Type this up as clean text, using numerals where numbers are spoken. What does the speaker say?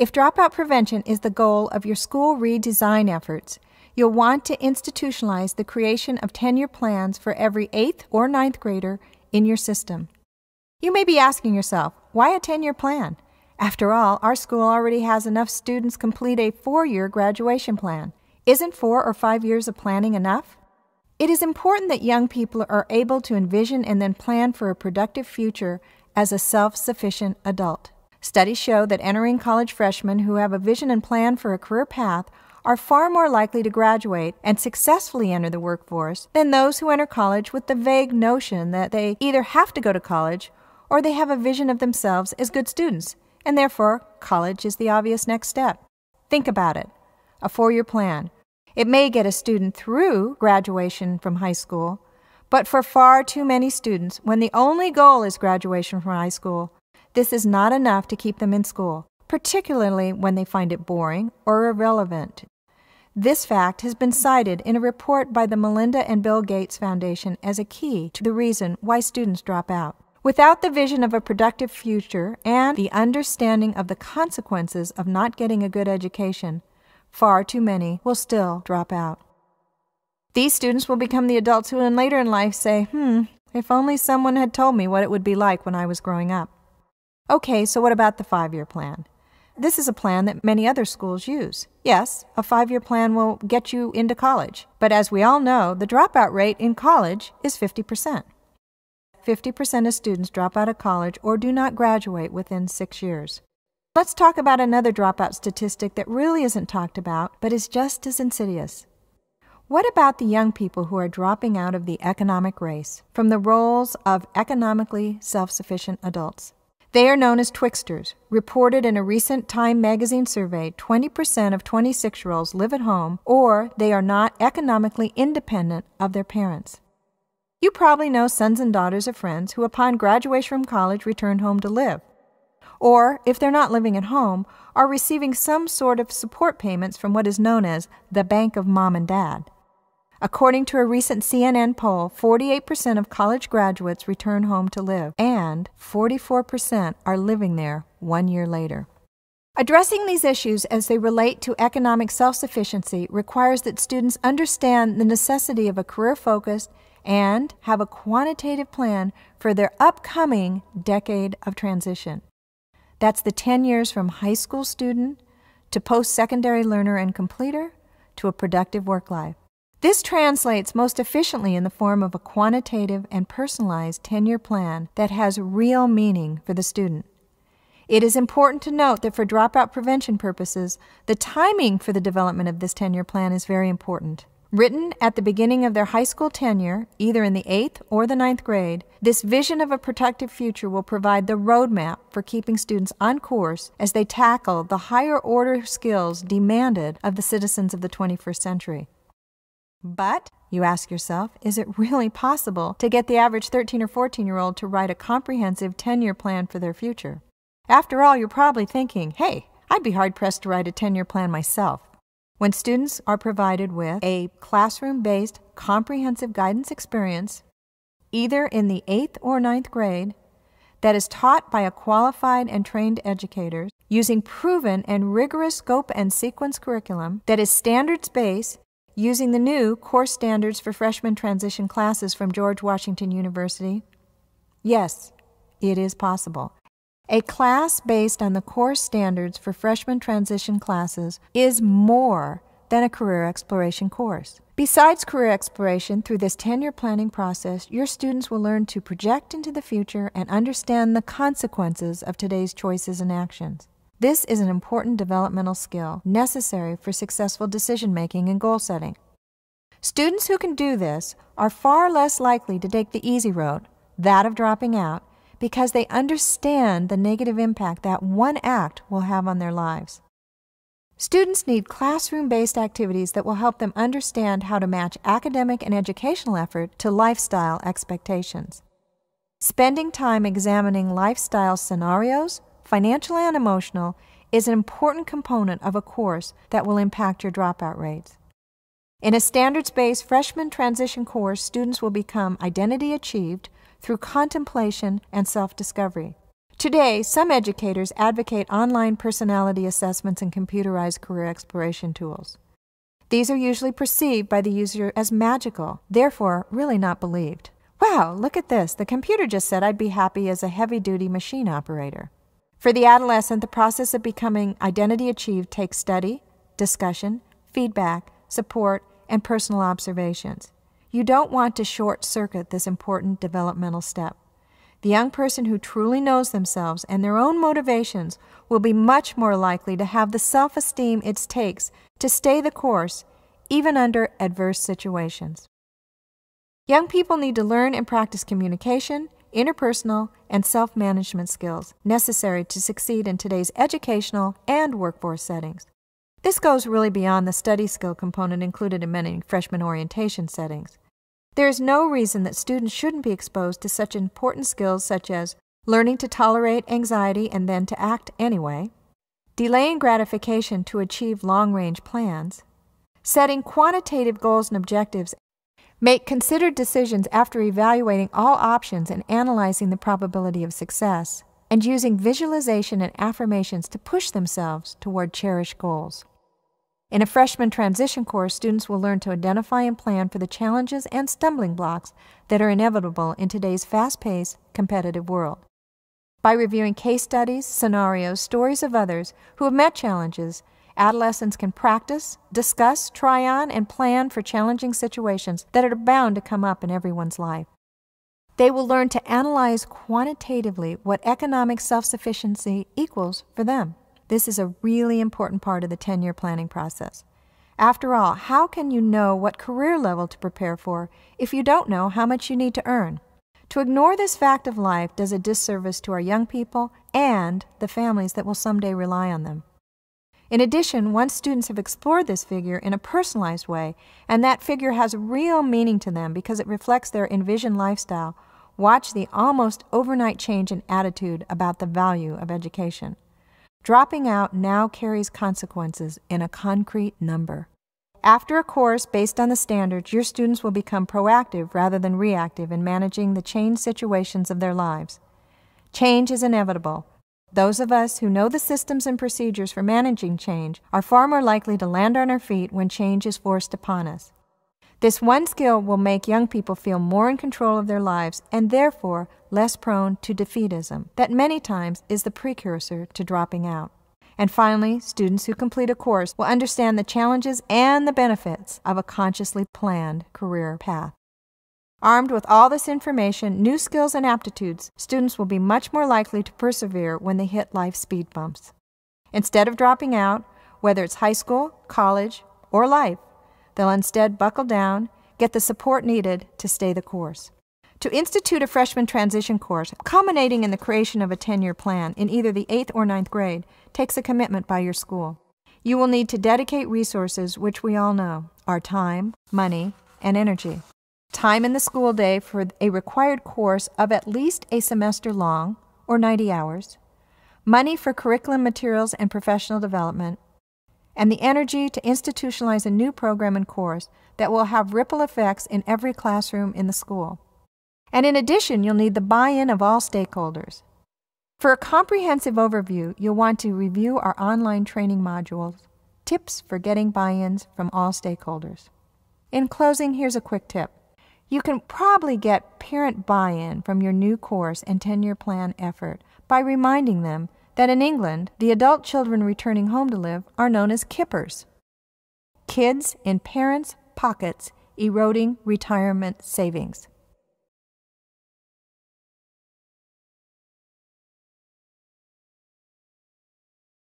If dropout prevention is the goal of your school redesign efforts, you'll want to institutionalize the creation of tenure plans for every 8th or 9th grader in your system. You may be asking yourself, why a 10-year plan? After all, our school already has enough students complete a 4-year graduation plan. Isn't 4 or 5 years of planning enough? It is important that young people are able to envision and then plan for a productive future as a self-sufficient adult. Studies show that entering college freshmen who have a vision and plan for a career path are far more likely to graduate and successfully enter the workforce than those who enter college with the vague notion that they either have to go to college or they have a vision of themselves as good students, and therefore college is the obvious next step. Think about it. A 4-year plan. It may get a student through graduation from high school, but for far too many students, when the only goal is graduation from high school, this is not enough to keep them in school, particularly when they find it boring or irrelevant. This fact has been cited in a report by the Melinda and Bill Gates Foundation as a key to the reason why students drop out. Without the vision of a productive future and the understanding of the consequences of not getting a good education, far too many will still drop out. These students will become the adults who later in life say, if only someone had told me what it would be like when I was growing up. Okay, so what about the 5-year plan? This is a plan that many other schools use. Yes, a 5-year plan will get you into college, but as we all know, the dropout rate in college is 50%. 50% of students drop out of college or do not graduate within 6 years. Let's talk about another dropout statistic that really isn't talked about, but is just as insidious. What about the young people who are dropping out of the economic race from the roles of economically self-sufficient adults? They are known as Twixters. Reported in a recent Time magazine survey, 20% of 26-year-olds live at home or they are not economically independent of their parents. You probably know sons and daughters of friends who upon graduation from college return home to live. Or, if they're not living at home, are receiving some sort of support payments from what is known as the bank of mom and dad. According to a recent CNN poll, 48% of college graduates return home to live, and 44% are living there 1 year later. Addressing these issues as they relate to economic self-sufficiency requires that students understand the necessity of a career-focused and have a quantitative plan for their upcoming decade of transition. That's the 10 years from high school student to post-secondary learner and completer to a productive work life. This translates most efficiently in the form of a quantitative and personalized 10-year plan that has real meaning for the student. It is important to note that for dropout prevention purposes, the timing for the development of this 10-year plan is very important. Written at the beginning of their high school tenure, either in the 8th or the 9th grade, this vision of a productive future will provide the roadmap for keeping students on course as they tackle the higher order skills demanded of the citizens of the 21st century. But, you ask yourself, is it really possible to get the average 13 or 14-year-old to write a comprehensive 10-year plan for their future? After all, you're probably thinking, hey, I'd be hard-pressed to write a 10-year plan myself. When students are provided with a classroom-based comprehensive guidance experience, either in the 8th or 9th grade, that is taught by a qualified and trained educator using proven and rigorous scope and sequence curriculum that is standards-based, using the new course standards for freshman transition classes from George Washington University, yes, it is possible. A class based on the course standards for freshman transition classes is more than a career exploration course. Besides career exploration, through this 10-year planning process, your students will learn to project into the future and understand the consequences of today's choices and actions. This is an important developmental skill necessary for successful decision-making and goal-setting. Students who can do this are far less likely to take the easy road, that of dropping out, because they understand the negative impact that one act will have on their lives. Students need classroom-based activities that will help them understand how to match academic and educational effort to lifestyle expectations. Spending time examining lifestyle scenarios, financial and emotional, is an important component of a course that will impact your dropout rates. In a standards-based freshman transition course, students will become identity achieved through contemplation and self-discovery. Today, some educators advocate online personality assessments and computerized career exploration tools. These are usually perceived by the user as magical, therefore really not believed. Wow, look at this. The computer just said I'd be happy as a heavy-duty machine operator. For the adolescent, the process of becoming identity achieved takes study, discussion, feedback, support, and personal observations. You don't want to short-circuit this important developmental step. The young person who truly knows themselves and their own motivations will be much more likely to have the self-esteem it takes to stay the course, even under adverse situations. Young people need to learn and practice communication, interpersonal, and self-management skills necessary to succeed in today's educational and workforce settings. This goes really beyond the study skill component included in many freshman orientation settings. There is no reason that students shouldn't be exposed to such important skills such as learning to tolerate anxiety and then to act anyway, delaying gratification to achieve long-range plans, setting quantitative goals and objectives, make considered decisions after evaluating all options and analyzing the probability of success, and using visualization and affirmations to push themselves toward cherished goals. In a freshman transition course, students will learn to identify and plan for the challenges and stumbling blocks that are inevitable in today's fast-paced, competitive world. By reviewing case studies, scenarios, stories of others who have met challenges, adolescents can practice, discuss, try on, and plan for challenging situations that are bound to come up in everyone's life. They will learn to analyze quantitatively what economic self-sufficiency equals for them. This is a really important part of the 10-year planning process. After all, how can you know what career level to prepare for if you don't know how much you need to earn? To ignore this fact of life does a disservice to our young people and the families that will someday rely on them. In addition, once students have explored this figure in a personalized way, and that figure has real meaning to them because it reflects their envisioned lifestyle, watch the almost overnight change in attitude about the value of education. Dropping out now carries consequences in a concrete number. After a course based on the standards, your students will become proactive rather than reactive in managing the changed situations of their lives. Change is inevitable. Those of us who know the systems and procedures for managing change are far more likely to land on our feet when change is forced upon us. This one skill will make young people feel more in control of their lives and therefore less prone to defeatism, that many times is the precursor to dropping out. And finally, students who complete a course will understand the challenges and the benefits of a consciously planned career path. Armed with all this information, new skills and aptitudes, students will be much more likely to persevere when they hit life's speed bumps. Instead of dropping out, whether it's high school, college, or life, they'll instead buckle down, get the support needed to stay the course. To institute a freshman transition course, culminating in the creation of a 10-year plan in either the 8th or 9th grade, takes a commitment by your school. You will need to dedicate resources which we all know are time, money, and energy. Time in the school day for a required course of at least a semester long, or 90 hours, money for curriculum materials and professional development, and the energy to institutionalize a new program and course that will have ripple effects in every classroom in the school. And in addition, you'll need the buy-in of all stakeholders. For a comprehensive overview, you'll want to review our online training modules, Tips for Getting Buy-ins from All Stakeholders. In closing, here's a quick tip. You can probably get parent buy-in from your new course and 10-year plan effort by reminding them that in England, the adult children returning home to live are known as kippers. Kids in parents' pockets eroding retirement savings.